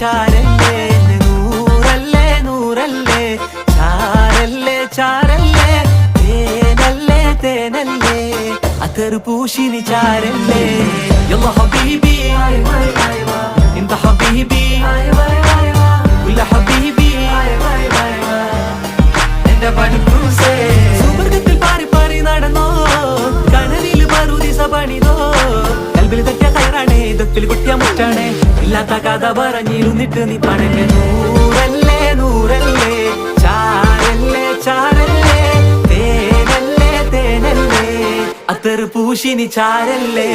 ചാരല്ലേ നൂറല്ലേ നൂറല്ലേ ചാരല്ലേ ചാരല്ലേ തേനല്ലേ തേനല്ലേ അത്തർ പൂശിനി ചാരല്ലേ യല്ലാ ഹബീബി انت حبيبي كل حبيبي എന്റെ പണിക്കൂസേ സുവർഗത്തിൽ പാറി പാറി നടന്നോ കനലിൽ പറുദീസ പണിതോ കൽബിൽ തട്ടിയ കയറാണേ ദത്തിൽ കുട്ടിയ മുറ്റാണേ ഇല്ലാത്ത കഥ പറഞ്ഞിരുന്നിട്ട് നീ പണങ്ങ നൂറല്ലേ നൂറല്ലേ ചാരല്ലേ ചാരല്ലേ തേനല്ലേ തേനല്ലേ അത്തർ പൂശിനി ചാരല്ലേ